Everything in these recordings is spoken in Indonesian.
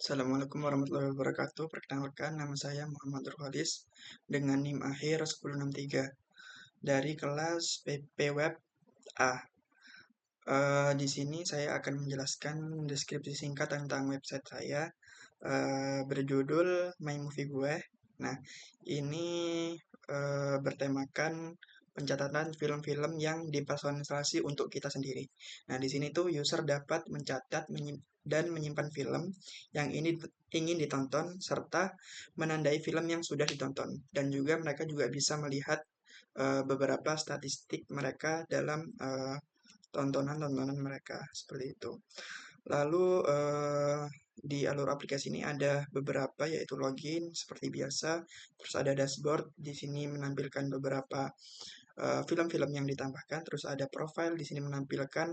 Assalamualaikum warahmatullahi wabarakatuh. Perkenalkan, nama saya Muhammad Nurholis dengan NIM akhir 1063 dari kelas PP Web A. Di sini saya akan menjelaskan deskripsi singkat tentang website saya berjudul My Movie Gue. Nah, ini bertemakan pencatatan film-film yang dipersonalisasi untuk kita sendiri. Nah, di sini tuh user dapat mencatat dan menyimpan film yang ini ingin ditonton serta menandai film yang sudah ditonton, dan juga mereka juga bisa melihat beberapa statistik mereka dalam tontonan-tontonan mereka seperti itu. Lalu di alur aplikasi ini ada beberapa, yaitu login seperti biasa, terus ada dashboard, di sini menampilkan beberapa film-film yang ditambahkan, terus ada profile, di sini menampilkan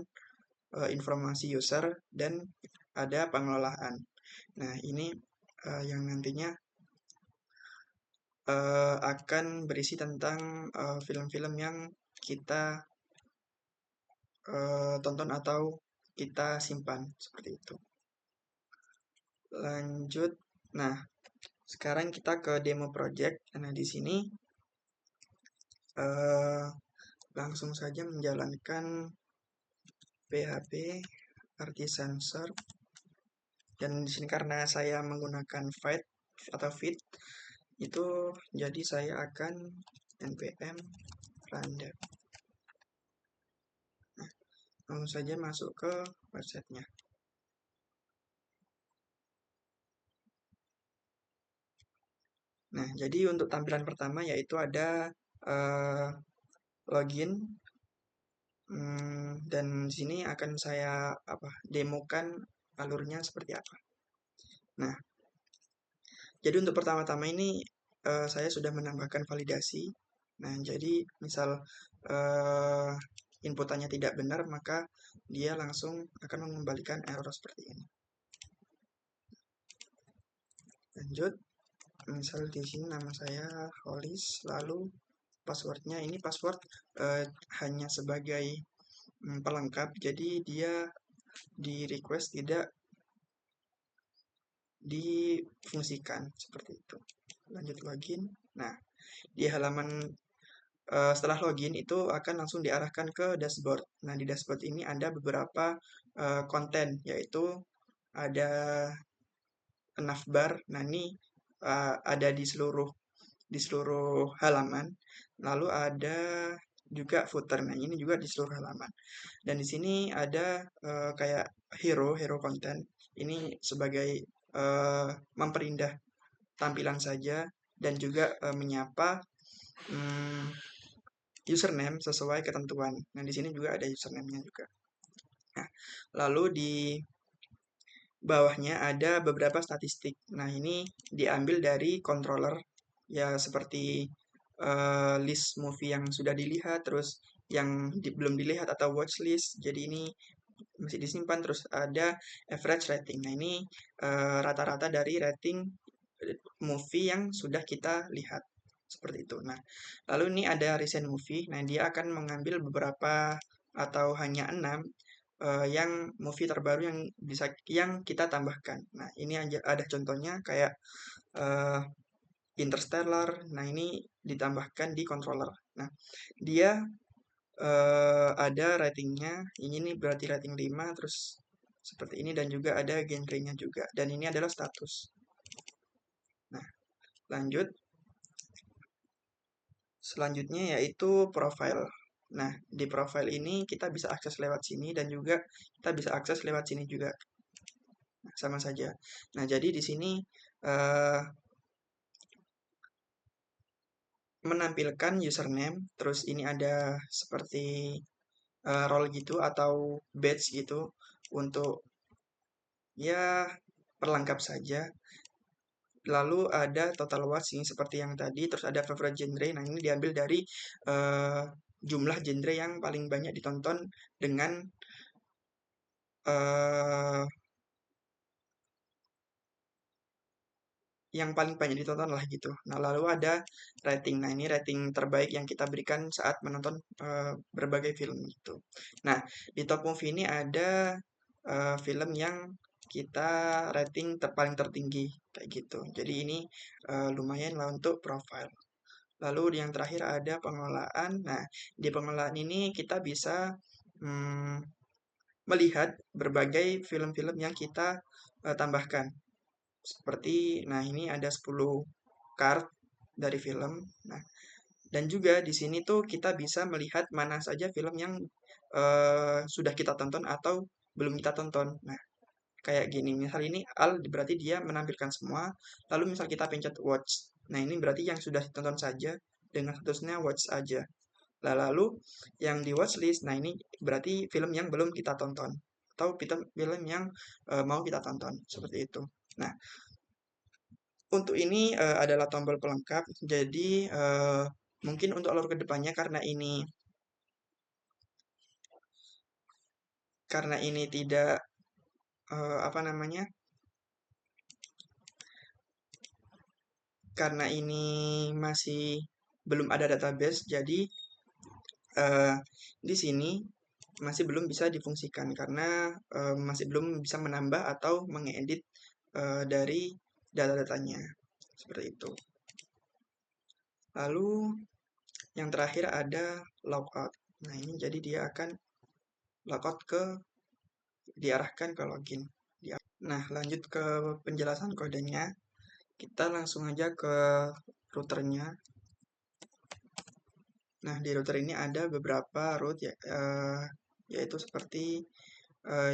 informasi user, dan ada pengelolaan. Nah, ini yang nantinya akan berisi tentang film-film yang kita tonton atau kita simpan seperti itu. Lanjut. Nah, sekarang kita ke demo project. Nah, di sini langsung saja menjalankan PHP Artisan Serve, dan di sini karena saya menggunakan feed atau feed itu, jadi saya akan npm random. Nah, langsung saja masuk ke websitenya. Nah, jadi untuk tampilan pertama yaitu ada login, dan di sini akan saya demokan alurnya seperti apa. Nah, jadi untuk pertama-tama ini saya sudah menambahkan validasi. Nah, jadi misal inputannya tidak benar, maka dia langsung akan mengembalikan error seperti ini. Lanjut, misal di sini nama saya Holis, lalu passwordnya ini password hanya sebagai pelengkap, jadi dia di request tidak difungsikan seperti itu. Lanjut login. Nah, di halaman setelah login itu akan langsung diarahkan ke dashboard. Nah, di dashboard ini ada beberapa konten, yaitu ada navbar. Nah, ini ada di seluruh halaman. Lalu ada juga footer. Nah, ini juga di seluruh halaman. Dan di sini ada kayak hero konten. Ini sebagai memperindah tampilan saja, dan juga menyapa username sesuai ketentuan. Nah, di sini juga ada username-nya juga. Nah, lalu di bawahnya ada beberapa statistik. Nah, ini diambil dari controller, ya seperti list movie yang sudah dilihat, terus yang belum dilihat atau watchlist. Jadi ini masih disimpan, terus ada average rating. Nah, ini rata-rata dari rating movie yang sudah kita lihat seperti itu. Nah, lalu ini ada recent movie. Nah, dia akan mengambil beberapa atau hanya 6 yang movie terbaru yang kita tambahkan. Nah, ini ada contohnya kayak uh, Interstellar. Nah, ini ditambahkan di controller. Nah, dia ada ratingnya. Ini nih berarti rating 5, terus seperti ini, dan juga ada genrenya juga. Dan ini adalah status. Nah, lanjut. Selanjutnya yaitu profile. Nah, di profile ini kita bisa akses lewat sini, dan juga kita bisa akses lewat sini juga. Nah, sama saja. Nah, jadi di sini uh, menampilkan username, terus ini ada seperti role gitu atau badge gitu untuk ya perlengkap saja. Lalu ada total watch ini seperti yang tadi, terus ada favorite genre. Nah, ini diambil dari jumlah genre yang paling banyak ditonton dengan uh, yang paling banyak ditonton lah gitu. Nah, lalu ada rating. Nah, ini rating terbaik yang kita berikan saat menonton berbagai film gitu. Nah, di top movie ini ada film yang kita rating paling tertinggi kayak gitu. Jadi ini lumayan lah untuk profile. Lalu yang terakhir ada pengelolaan. Nah, di pengelolaan ini kita bisa melihat berbagai film-film yang kita tambahkan. Seperti, nah ini ada 10 card dari film. Nah, dan juga di sini tuh kita bisa melihat mana saja film yang sudah kita tonton atau belum kita tonton. Nah, kayak gini, misal ini all berarti dia menampilkan semua, lalu misal kita pencet watch. Nah, ini berarti yang sudah ditonton saja dengan statusnya watch aja. Lalu yang di watchlist, nah ini berarti film yang belum kita tonton atau film yang mau kita tonton seperti itu. Nah, untuk ini adalah tombol pelengkap. Jadi mungkin untuk alur kedepannya karena ini tidak apa namanya? Karena ini masih belum ada database, jadi di sini masih belum bisa difungsikan karena masih belum bisa menambah atau mengedit dari data-datanya seperti itu. Lalu yang terakhir ada logout. Nah, ini jadi dia akan logout diarahkan ke login. Nah, lanjut ke penjelasan kodenya. Kita langsung aja ke routernya. Nah, di router ini ada beberapa root ya, yaitu seperti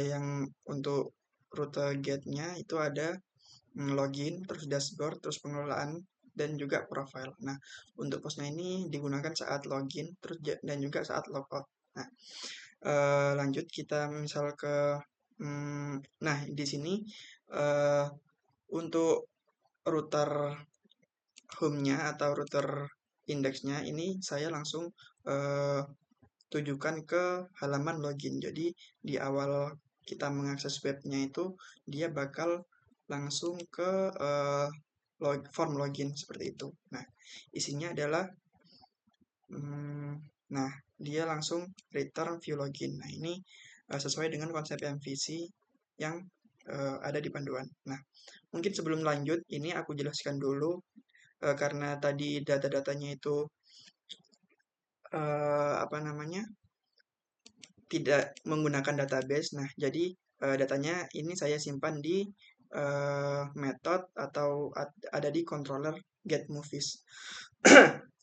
yang untuk rute get-nya itu ada login, terus dashboard, terus pengelolaan, dan juga profile. Nah, untuk postnya ini digunakan saat login, terus dan juga saat logout. Nah, lanjut kita misal ke, nah di sini untuk router home-nya atau router indeksnya ini saya langsung tujukan ke halaman login. Jadi di awal kita mengakses webnya itu dia bakal langsung ke form login seperti itu. Nah, isinya adalah nah dia langsung return view login. Nah, ini sesuai dengan konsep MVC yang ada di panduan. Nah, mungkin sebelum lanjut ini aku jelaskan dulu karena tadi data-datanya itu apa namanya? Tidak menggunakan database. Nah, jadi datanya ini saya simpan di method atau ada di controller getMovies.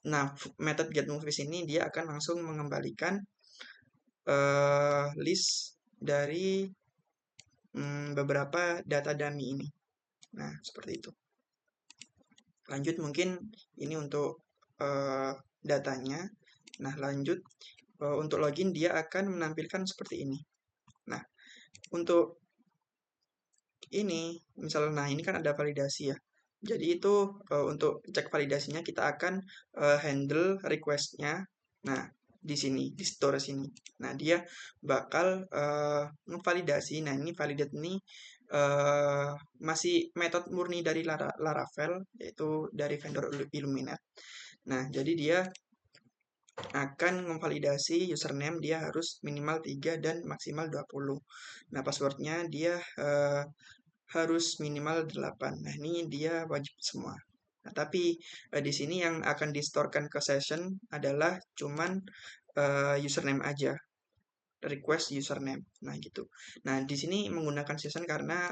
Nah, method getMovies ini dia akan langsung mengembalikan list dari beberapa data dummy ini. Nah, seperti itu. Lanjut mungkin ini untuk datanya. Nah, lanjut untuk login dia akan menampilkan seperti ini. Nah, untuk ini misalnya, nah ini kan ada validasi ya. Jadi itu untuk cek validasinya kita akan handle request-nya. Nah, di sini, di store sini. Nah, dia bakal ngevalidasi. Nah, ini validate ini masih metode murni dari Laravel, yaitu dari vendor Illuminate. Nah, jadi dia akan memvalidasi username dia harus minimal 3 dan maksimal 20. Nah, passwordnya dia harus minimal 8. Nah, ini dia wajib semua. Nah, tapi di sini yang akan distorekan ke session adalah cuman username aja. Request username. Nah, gitu. Nah, di sini menggunakan session karena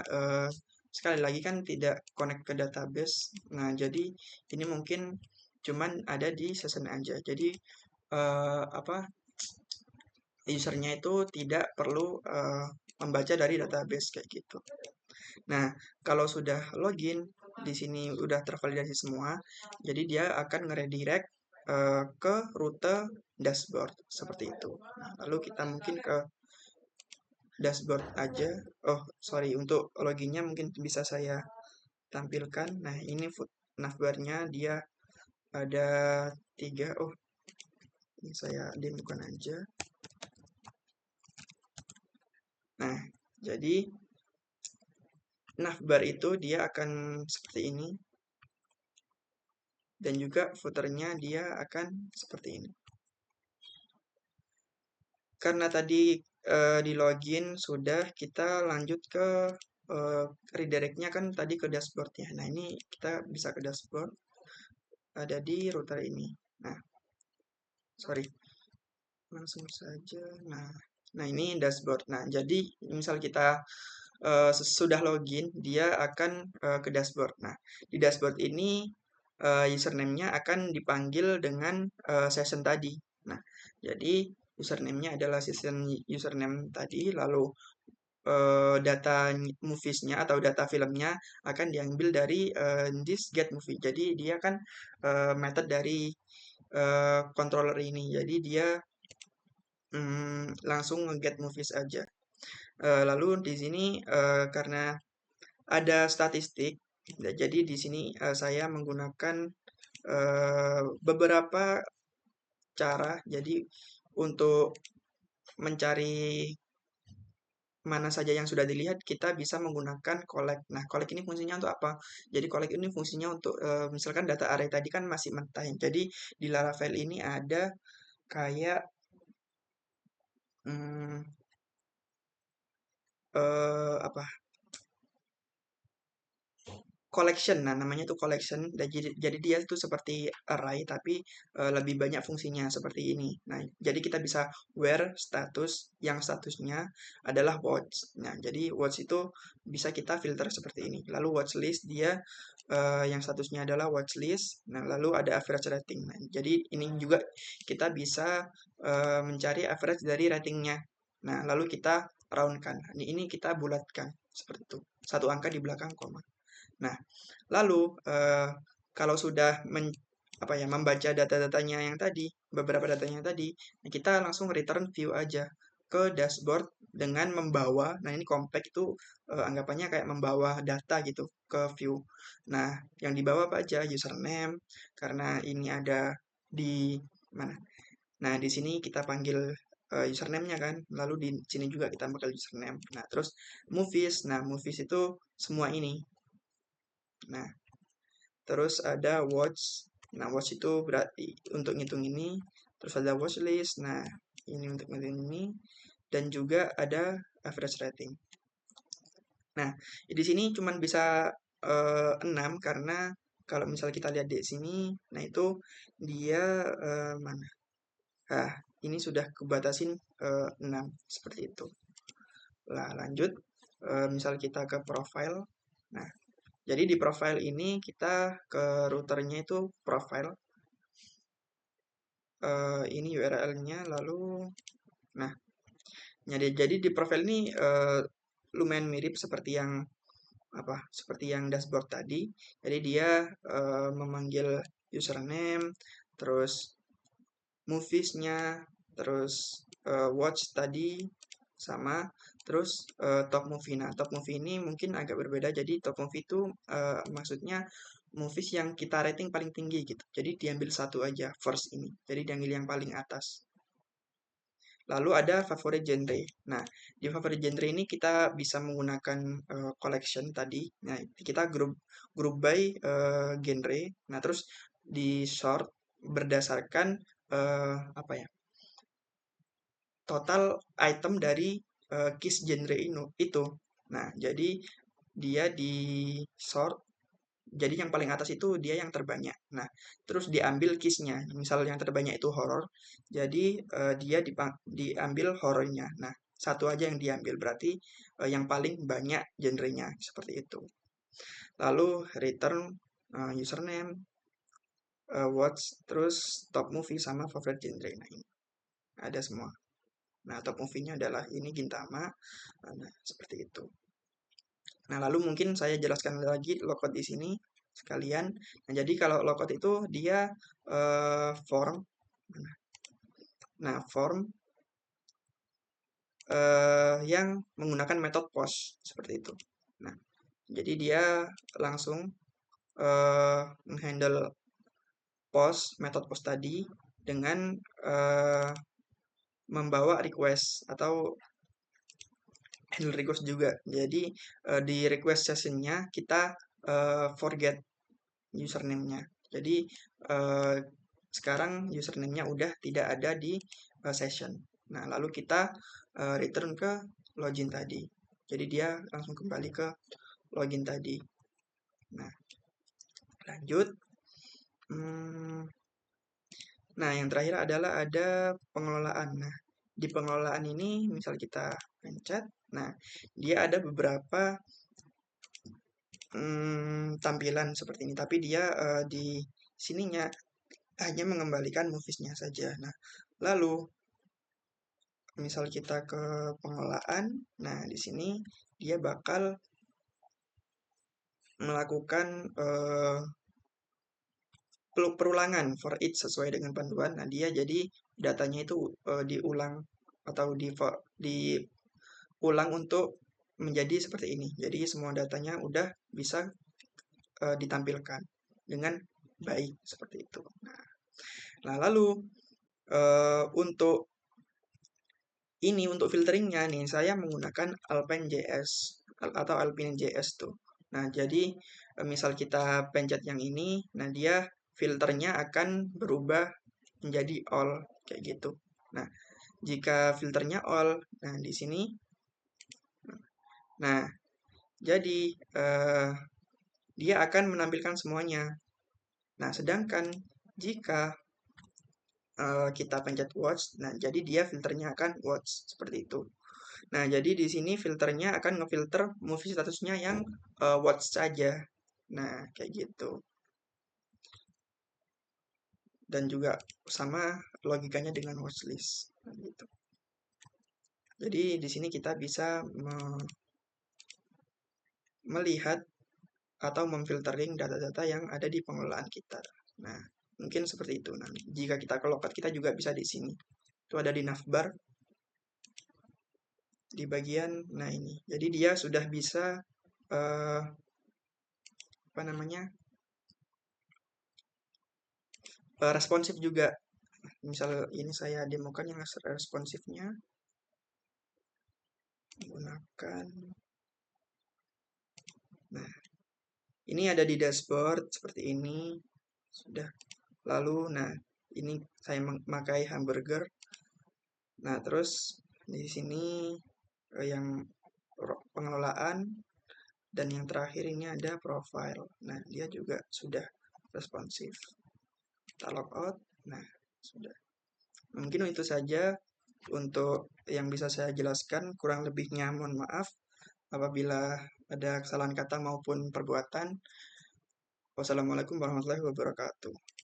sekali lagi kan tidak connect ke database. Nah, jadi ini mungkin cuman ada di session aja. Jadi apa usernya itu tidak perlu membaca dari database kayak gitu. Nah, kalau sudah login di sini udah tervalidasi semua, jadi dia akan ngeredirect ke rute dashboard seperti itu. Nah, lalu kita mungkin ke dashboard aja. Oh, sorry, untuk loginnya mungkin bisa saya tampilkan. Nah, ini navbarnya dia ada 3. Oh, ini saya demokan aja. Nah, jadi navbar itu dia akan seperti ini. Dan juga footernya dia akan seperti ini. Karena tadi di login sudah, kita lanjut ke redirectnya kan tadi ke dashboard ya. Nah, ini kita bisa ke dashboard, ada di router ini. Nah, sorry, langsung saja. Nah, ini dashboard. Nah, jadi misal kita sudah login, dia akan ke dashboard. Nah, di dashboard ini username-nya akan dipanggil dengan session tadi. Nah, jadi username-nya adalah session username tadi, lalu data movies-nya atau data filmnya akan diambil dari this get movie. Jadi dia kan method dari controller ini. Jadi dia langsung nge-get movies aja. Lalu di sini karena ada statistik, jadi di sini saya menggunakan beberapa cara. Jadi untuk mencari mana saja yang sudah dilihat, kita bisa menggunakan collect. Nah, collect ini fungsinya untuk apa? Jadi collect ini fungsinya untuk misalkan data array tadi kan masih mentah. Jadi di Laravel ini ada kayak hmm, apa? Collection. Nah, namanya itu collection. Dan jadi dia itu seperti array tapi lebih banyak fungsinya seperti ini. Nah, jadi kita bisa where status yang statusnya adalah watch. Nah, jadi watch itu bisa kita filter seperti ini. Lalu watch list dia yang statusnya adalah watch list. Nah, lalu ada average rating. Nah, jadi ini juga kita bisa mencari average dari ratingnya. Nah, lalu kita roundkan. Ini kita bulatkan seperti itu. Satu angka di belakang koma. Nah, lalu kalau sudah membaca data-datanya yang tadi, beberapa datanya tadi, nah kita langsung return view aja ke dashboard dengan membawa, nah ini compact itu anggapannya kayak membawa data gitu ke view. Nah, yang dibawa apa aja? Username, karena ini ada di mana? Nah, di sini kita panggil username-nya kan, lalu di sini juga kita panggil username. Nah, terus movies. Nah, movies itu semua ini. Nah, terus ada watch. Nah, watch itu berarti untuk ngitung ini. Terus ada watch list. Nah, ini untuk ngitung ini. Dan juga ada average rating. Nah, di sini cuma bisa 6 karena kalau misal kita lihat di sini, nah itu dia mana? Nah, ini sudah kebatasin 6 seperti itu. Nah, lanjut. Misal kita ke profile. Nah, jadi di profile ini kita ke routernya itu profile. Ini URL-nya lalu nah, jadi di profile ini lumayan mirip seperti yang seperti yang dashboard tadi. Jadi dia memanggil username, terus movies-nya, terus watch tadi sama terus top movie. Nah, top movie ini mungkin agak berbeda. Jadi top movie itu maksudnya movies yang kita rating paling tinggi gitu. Jadi diambil satu aja first ini. Jadi diambil yang paling atas. Lalu ada favorit genre. Nah, di favorit genre ini kita bisa menggunakan collection tadi. Nah, kita group by genre. Nah, terus di sort berdasarkan apa ya? Total item dari keys genre itu. Nah, jadi dia di sort. Jadi yang paling atas itu dia yang terbanyak. Nah, terus diambil keysnya. Misal yang terbanyak itu horror, jadi dia diambil horornya. Nah, satu aja yang diambil berarti yang paling banyak genrenya seperti itu. Lalu return username, watch, terus top movie sama favorite genre. Nah, ini ada semua. Nah, top movie-nya adalah ini Gintama. Nah, seperti itu. Nah, lalu mungkin saya jelaskan lagi logout di sini sekalian. Nah, jadi kalau logout itu dia form. Nah, form yang menggunakan metode post seperti itu. Nah, jadi dia langsung menghandle post, metode post tadi dengan membawa request atau handle request juga. Jadi di request sessionnya kita forget username-nya. Jadi eh, sekarang username-nya udah tidak ada di session. Nah, lalu kita return ke login tadi. Jadi dia langsung kembali ke login tadi. Nah, lanjut. Nah, yang terakhir adalah ada pengelolaan. Nah, di pengelolaan ini misal kita pencet, nah dia ada beberapa tampilan seperti ini, tapi dia di sininya hanya mengembalikan movies-nya saja. Nah, lalu misal kita ke pengelolaan, nah di sini dia bakal melakukan perulangan for each sesuai dengan panduan. Nah, dia jadi datanya itu diulang atau diulang untuk menjadi seperti ini. Jadi semua datanya udah bisa ditampilkan dengan baik seperti itu. Nah lalu untuk ini untuk filteringnya nih saya menggunakan Alpine.js atau Alpine.js tuh. Nah jadi misal kita pencet yang ini, nah dia filternya akan berubah menjadi all kayak gitu. Nah jika filternya all, nah di sini, nah jadi dia akan menampilkan semuanya. Nah sedangkan jika kita pencet watch, nah jadi dia filternya akan watch seperti itu. Nah jadi di sini filternya akan ngefilter movie statusnya yang watch saja. Nah kayak gitu. Dan juga sama logikanya dengan watchlist. Nah, gitu. Jadi di sini kita bisa melihat atau memfiltering data-data yang ada di pengelolaan kita. Nah mungkin seperti itu. Nah jika kita ke lokat kita juga bisa di sini. Itu ada di navbar di bagian nah ini. Jadi dia sudah bisa apa namanya responsif juga. Misal ini saya demokan yang responsifnya menggunakan. Nah ini ada di dashboard seperti ini sudah. Lalu nah ini saya memakai hamburger. Nah terus di sini yang pengelolaan. Dan yang terakhir ini ada profile. Nah, dia juga sudah responsif. Kita logout. Nah, sudah. Mungkin itu saja untuk yang bisa saya jelaskan. Kurang lebihnya mohon maaf apabila ada kesalahan kata maupun perbuatan. Wassalamualaikum warahmatullahi wabarakatuh.